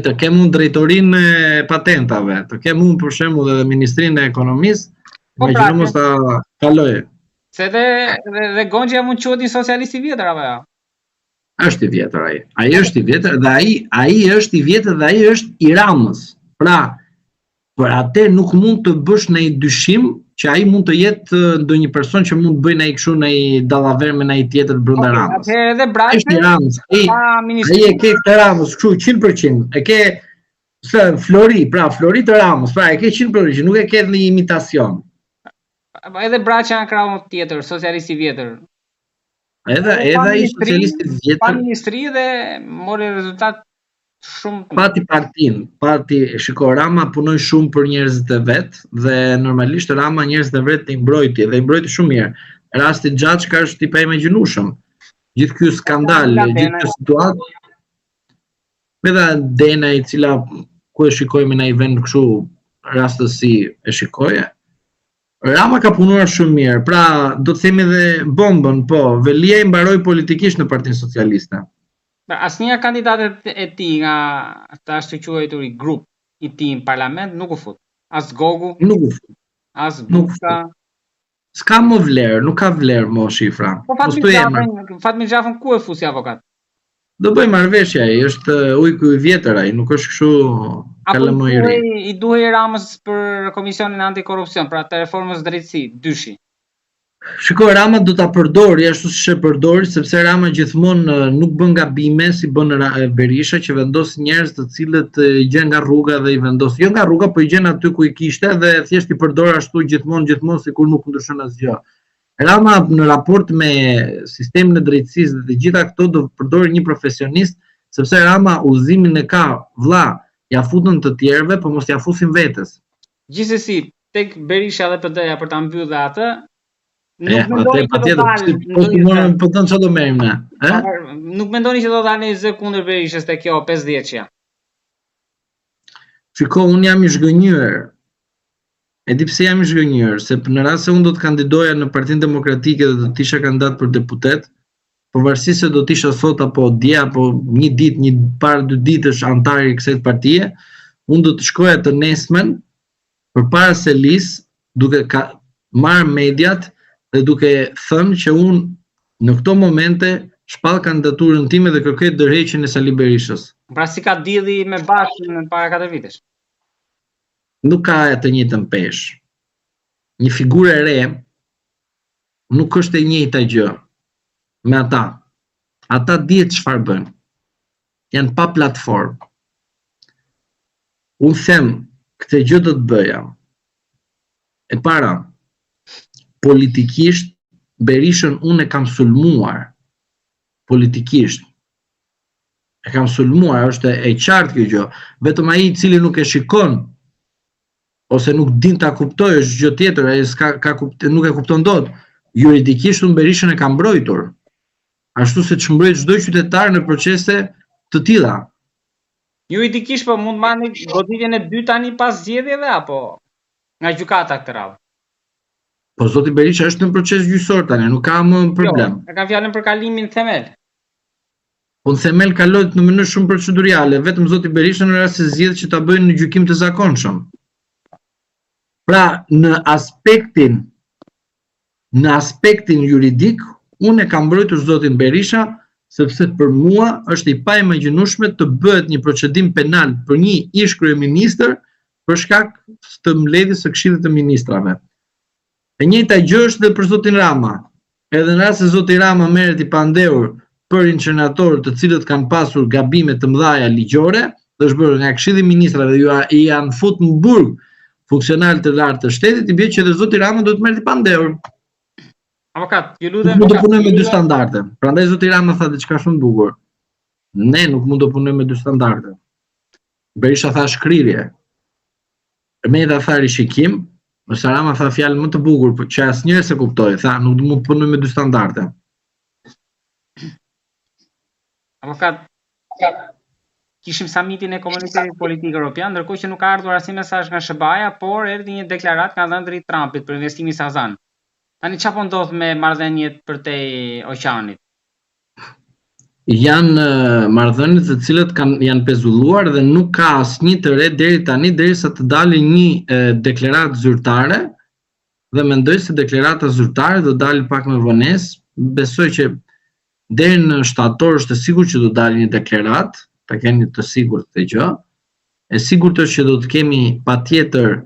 të kem unë drejtorinë e patentave, të kem unë për shembull edhe Ministrinë e Ekonomisë, imagjino mos ta kaloj. Se dhe Gonxha mund quhet një socialist I vjetër apo jo? Është I vjetër ai. Ai është I vjetër dhe ai është I vjetër dhe ai është I Ramës. Pra, për atë nuk mund të bësh ndonjë dyshim që ai mund të jetë ndonjë person që mund të bëjë ndonjë kështu ndonjë dallaver me ndonjë tjetër brenda Ramës. Atëherë edhe Braçi Është I Ramës. Ai e ke këtë Ramës kështu 100%. E ke Flori të Ramës, pra e ke 100%, nuk e ke në imitacion. Edhe Braçi janë krahun tjetër, socialist I vjetër. Edhe ai socialist I vjetër. Pa ministri dhe mori rezultat shumë. Pati, shiko, Rama punoi shumë për njerëzit e vet dhe normalisht Rama njerëzit e vet I mbrojti dhe I mbrojti shumë mirë. Rasti Xhaçka është I pa imagjinueshëm. Gjithë ky skandal, gjithë kjo situatë. Edhe Dena I cila ku e shikojmë në një vend kështu rastësi e shikoje. Rama ka punuar shumë mirë, pra do të themi edhe bombën, po, Velia I mbaroi politikisht në Partinë Socialiste. Asnjëra kandidatet e tij nga ata është quajtur I grup I tij në parlament nuk u fut. As Gogu, nuk u fut. As Buka. S'ka më vlerë, nuk ka vlerë më shifra. Po Fatmir Xhafën ku e fu si avokat? Do bëj marrëveshje ai, është ujku I vjetër ai, nuk është kështu kalamoj I ri. I duhej Ramës për Komisionin Antikorrupsion, pra të reformës drejtësi, dyshi. Shikoj, Rama do ta përdori ashtu siç e përdori, sepse Rama gjithmonë nuk bën gabime si bën Berisha, që vendos njerëz të cilët I gjen nga rruga dhe I vendos jo nga rruga, po I gjen aty ku I kishte dhe thjesht I përdor ashtu gjithmonë sikur nuk ndryshon asgjë. Rama në raport me sistemin e drejtësisë dhe të gjitha këto do përdori një profesionist, sepse Rama udhëzimin e ka, vlla, ja futën të tjerëve, po mos ja fusin vetes. Gjithsesi, tek Berisha dhe PD-ja për ta mbyllë atë, nuk mendoni që do dalë një zë kundër Berishës te kjo 50-shja? Shiko, unë jam I zhgënjur. E di pse jam I zhgënjur, se në rast se unë do të kandidoja në Partinë Demokratike dhe do të isha kandidat për deputet, pavarësisht se do të isha sot apo dje apo një ditë, një parë 2 ditësh antar I kësaj partie, unë do të shkoja të nesmen përpara selis, duke marrë mediat dhe duke thënë që unë në këto momente shpall kandidaturën time dhe kërkoj ndërheqjen e Sali Berishës. Pra si ka dielli me Bashkën në para 4 vitesh? Nuk ka të njëjtën peshë. Një figurë e re nuk është e njëjta gjë me ata. Ata dihet çfarë bën. Janë pa platformë. Unë them, këtë gjë do të bëja. E para, politikisht, Berishën unë e kam sulmuar. Politikisht. E kam sulmuar, është e qartë kjo gjë. Vetëm ai I cili nuk e shikon, ose nuk din ta kuptoj, është gjë tjetër, ai nuk e kupton dot. Juridikisht unë Berishën e kam mbrojtur. Ashtu se mbrojt çdo qytetar në procese të tilla. Juridikisht po mund marrni goditjen e dytë tani pas zgjedhjeve apo nga gjykata këtë radhë? Po zoti Berisha është në proces gjyqësor tani, nuk ka më problem. Jo, e kam fjalën për kalimin themel. Po në themel kalohet në mënyrë shumë procedurale, vetëm zoti Berisha në rast se zgjedh që ta bëjnë në gjykim të zakonshëm. Pra, në aspektin juridik, unë e kam mbrojtur zotin Berisha, sepse për mua është I pa imagjinueshme të bëhet një procedim penal për një ish kryeministër për shkak të mbledhjes së Këshillit të Ministrave. E njëjta gjë është dhe për zotin Rama. Edhe në rast se zoti Rama merret I pandehur për inceneratorit të cilët kanë pasur gabime të mëdha ligjore, dhe është bërë nga Këshilli I Ministrave dhe I janë futur në burg funksional të lartë të shtetit, I bie që edhe zoti Rama duhet merret I pandehur. Avokat, ju lutem. Nuk mund të punojmë me 2 standarde. Prandaj zoti Rama tha diçka shumë bukur. Ne nuk mund të punojmë me 2 standarde. Berisha tha shkrirje. Meta tha rishikim, ose Rama tha fjalë më të bukur, por që asnjëri se kuptoi, tha nuk mund të punojmë me 2 standarde. Avokat, kishim samitin e Komunitetit Politik Evropian, ndërkohë që nuk ka ardhur asnjë mesazh nga SBA-ja, por erdhi një deklaratë nga dhëndri I Trumpit për investimin Sazan. Tani çfarë po ndodh me marrëdhëniet përtej oqeanit? janë marrëdhënie të cilët janë pezulluar dhe nuk ka asnjë të re deri tani derisa të dalë një deklaratë zyrtare dhe mendoj se deklarata zyrtare do dalë pak më vonesë. Besoj që deri në shtator është e sigurt që do dalë një deklaratë, ta keni të sigurt këtë gjë. E sigurt është që do të kemi patjetër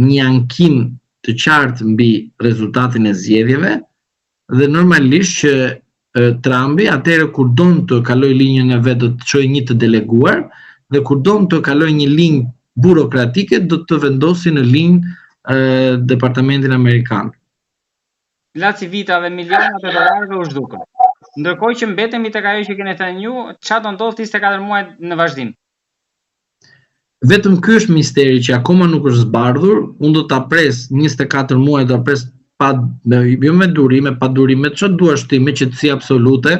një ankim të qartë mbi rezultatin e zgjedhjeve dhe normalisht që Trumpi atëherë kur don të kaloj linjën e vet do të çojë një të deleguar dhe kur don të kaloj një linjë burokratike do të vendosi në linjë departamentin amerikan. Laci vita dhe milionat e dollarëve u zhdukën. Ndërkohë që mbetemi tek ajo që keni thënë ju, çfarë do ndodh 24 muaj në vazhdim? Vetëm ky është misteri që akoma nuk është zbardhur. Unë do ta pres 24 muaj, do ta pres jo me durime, pa durime, çfarë duash ti, me qetësi absolute,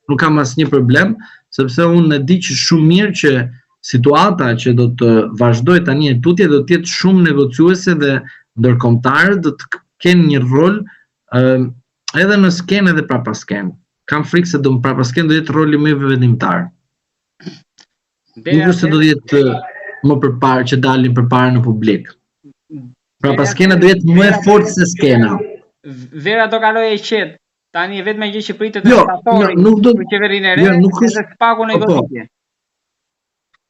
nuk kam asnjë problem, sepse unë e di që shumë mirë që situata që do të vazhdoj tani e tutje do të jetë shumë negociuese dhe ndërkombëtarët do të kenë një rol edhe në skenë edhe prapa skenë. Kam frikë se prapa skenë do jetë roli më i vendimtar. Nuk se do jetë më përpara që dalin përpara në publik. Prapa skena do jetë më e fortë se skena. Vera do kaloj e qetë. Tani e vetme gjë që pritet në shtatori për qeverinë e re, është pagu në goditje.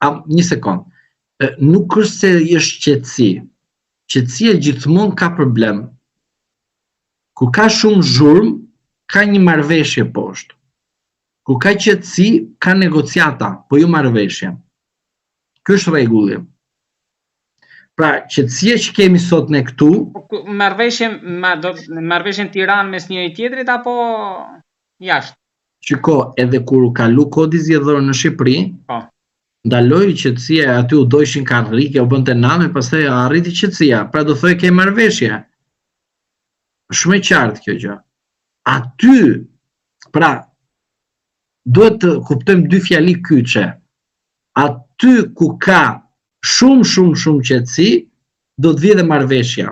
Një sekond. Nuk është se është qetësi. Qetësia gjithmonë ka problem. Kur ka shumë zhurmë, ka një marrëveshje poshtë. Kur ka qetësi, ka negociata, po jo marrëveshje. Ky është rregulli. Pra, qetësia që kemi sot ne këtu, marrëveshjen Tiranë mes njëri tjetrit apo jashtë? Shiko, edhe kur u kalu kodi zgjedhor në Shqipëri, ndaloi qetësia, aty u dojshin karrike, u bënte name, pastaj arriti qetësia. Pra do thojë ke marrëveshje. Shumë e qartë kjo gjë. Aty, pra, duhet të kuptojmë dy fjali kyçe. Aty ku ka shumë qetësi, do të vijë dhe marrëveshja.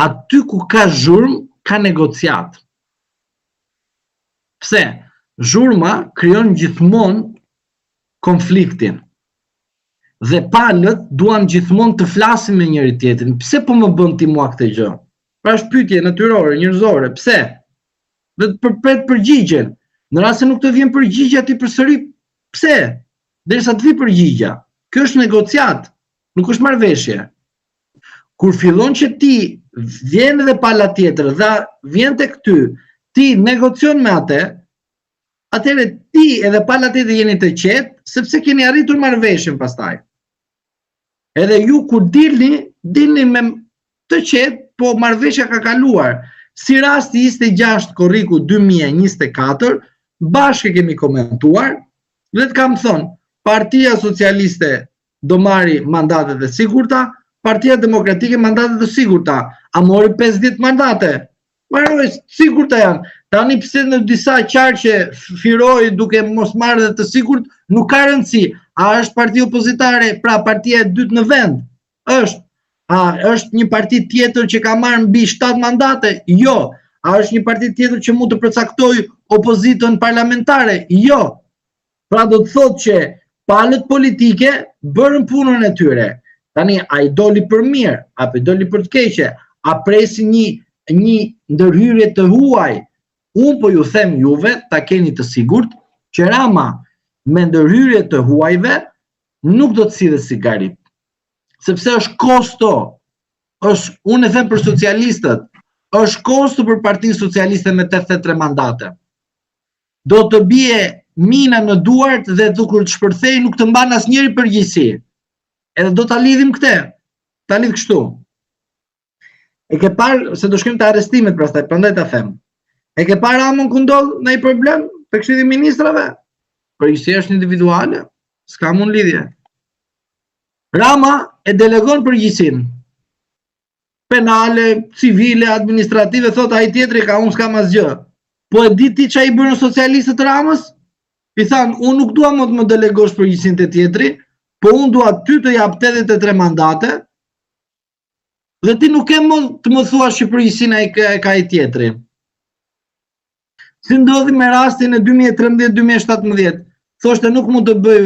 Aty ku ka zhurmë, ka negociat. Pse? Zhurma krijon gjithmonë konfliktin. Dhe palët duan gjithmonë të flasin me njëri tjetrin. Pse po më bën ti mua këtë gjë? Pra është pyetje natyrore, njerëzore. Pse? Dhe të përpret përgjigjen. Në rast se nuk të vjen përgjigja ti përsëri, pse? Derisa të vi përgjigja. Kjo është negociat, nuk është marrëveshje. Kur fillon që ti vjen edhe pala tjetër dhe vjen tek ty, ti negocion me atë, atëherë ti edhe pala tjetër jeni të qetë, sepse keni arritur marrëveshjen pastaj. Edhe ju kur dilni me të qetë, po marrëveshja ka kaluar. Si rasti 26 korriku 2024, bashkë kemi komentuar, le të kam thënë, Partia Socialiste do marri mandatet e sigurta, Partia Demokratike mandatet e sigurta. A mori 50 mandate? Marroj, sigurta janë. Tani pse në disa qarqe firoi duke mos marrë dhe të sigurt, nuk ka rëndësi. A është parti opozitare, pra partia e dytë në vend? Është. A është një parti tjetër që ka marrë mbi 7 mandate? Jo. A është një parti tjetër që mund të përcaktojë opozitën parlamentare? Jo. Pra do të thotë që palët politike bërën punën e tyre. Tani, a i doli për mirë, apo i doli për të keqe, a presi një ndërhyrje të huaj. Unë po ju them juve, ta keni të sigurt, që Rama me ndërhyrje të huajve nuk do të sidhe si garip. Sepse është kosto, unë e them për socialistët, është kosto për Partinë Socialiste me 83 mandate. Do të bie mina në duart dhe dukur të shpërthej nuk të mban asnjëri përgjegjësi. Edhe do ta lidhim këtë. Ta lidh kështu. E ke parë se do shkojmë te arrestimet pastaj, prandaj ta them. E ke parë Ramon ku ndodh ndaj problem te Këshilli i Ministrave? Përgjegjësia është individuale, s'ka mund lidhje. Rama e delegon përgjegjësinë. Penale, civile, administrative, thot ai tjetri ka unë s'kam asgjë. Po e di ti çfarë i bën socialistët Ramës? I thanë, unë nuk dua më të më delegosh përgjegjësinë të tjetri, po unë dua ty të jap 83 mandate, dhe ti nuk ke më të më thuash që përgjegjësinë e ka ai tjetri. Si ndodhi me rastin e 2013-2017, thoshte nuk mund të bëj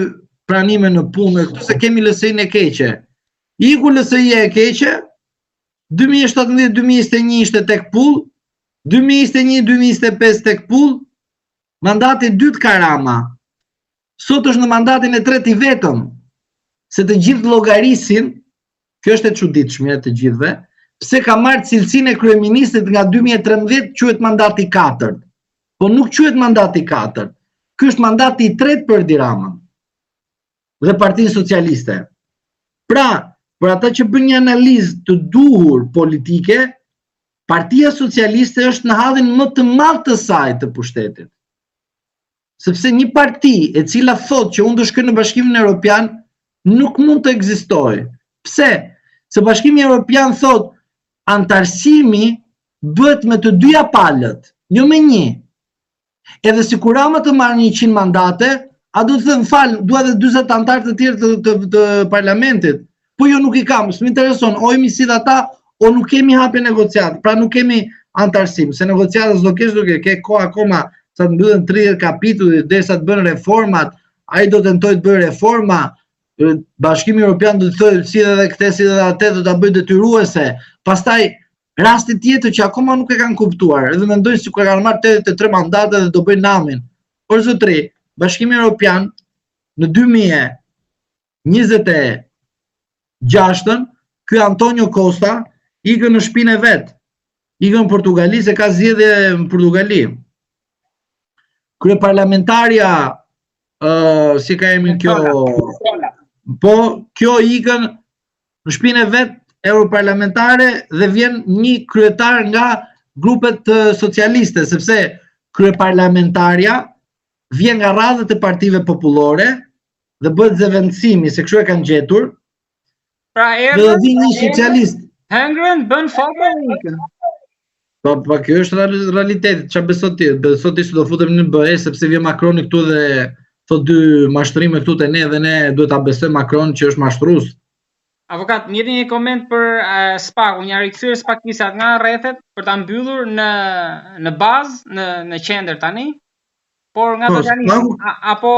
pranime në punë, këtu se kemi LSI-n e keqe. Iku LSI-ja e keqe, 2017-2021 ishte tek pull, 2021-2025 tek pull, mandati 2 ka Rama. Sot është në mandatin e 3 i vetëm, se të gjithë llogarisin, kjo është e çuditshme të gjithëve, pse ka marrë cilësinë e kryeministit nga 2013 quhet mandati 4. Po nuk quhet mandati 4. Ky është mandati i 3 për Edi Ramën dhe Partinë Socialiste. Pra, për ata që bën një analizë të duhur politike, Partia Socialiste është në hallin më të madh të saj të pushtetit. Sepse një parti e cila thotë që unë do shkoj në Bashkimin Evropian nuk mund të ekzistojë. Pse? Se Bashkimi Evropian thotë antarësimi bëhet me të dyja palët, jo me një. Edhe si kur Rama të marrë 100 mandate, a do të thënë falë, dua dhe 40 antarë të tjerë të parlamentit. Po jo nuk i kam, s'më intereson, o imi si dhe ata, o nuk kemi hape negociatë, pra nuk kemi antarësim, se negociatës do kesh ke ko akoma sa të mbyllen 30 kapitullit, derisa të bën reformat, ai do tentoj të bëjë reforma, Bashkimi Evropian do të thojë si dhe këtë, si dhe atë do ta bëjë detyruese, pastaj rasti tjetër që akoma nuk e kanë kuptuar, edhe mendojnë sikur kanë marrë 83 mandate dhe do bëjnë namin. Por zotëri, Bashkimi Evropian në 2026, ky Antonio Costa ikën në shtëpinë e vet. Ikën në Portugali se ka zgjedhje në Portugali. Kryeparlamentarja si ka emrin kjo? Po, kjo ikën në shtëpinë e vet europarlamentare dhe vjen një kryetar nga grupet socialiste, sepse kryeparlamentarja vjen nga radhët e partive popullore dhe bëhet zëvendësimi, se kështu e kanë gjetur. Pra dhe vjen një socialist. Hengren bën fotën. Po kjo është realiteti, çfarë beson ti? Beson ti se do futemi në BE sepse vjen Macroni këtu dhe thot 2 mashtrime këtu te ne dhe ne duhet ta besojmë Macron që është mashtrues. Avokat, njëri një koment për SPAK, unë ja rikthyer SPAK-isat nga rrethet për ta mbyllur në bazë, në qendër tani, por nga organizmi, apo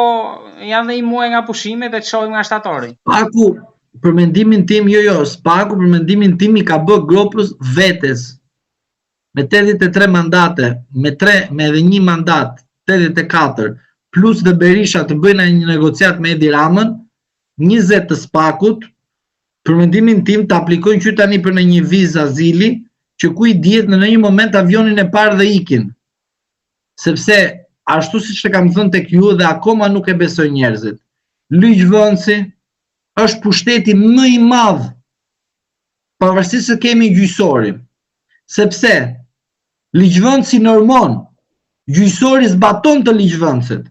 janë dhe i muaj nga pushime dhe të shohim nga shtatori. SPAK-u, për mendimin tim, SPAK-u për mendimin tim i ka bë Gropës vetes. Me 83 mandate, me edhe një mandat, 84, plus dhe Berisha të bëjnë një negociat me Edi Ramën, 20 të SPAK-ut, për mendimin tim të aplikojnë që tani për në një vizë azili, që ku i dihet në një moment avionin e parë dhe ikin. Sepse, ashtu si që kam thënë tek ju dhe akoma nuk e besoj njerëzit. Lyqvëndsi është pushteti më i madh, pavarësisht se kemi gjyqësori. Sepse, Ligjvëndsi normon, gjyqësori zbaton të ligjvëndsit.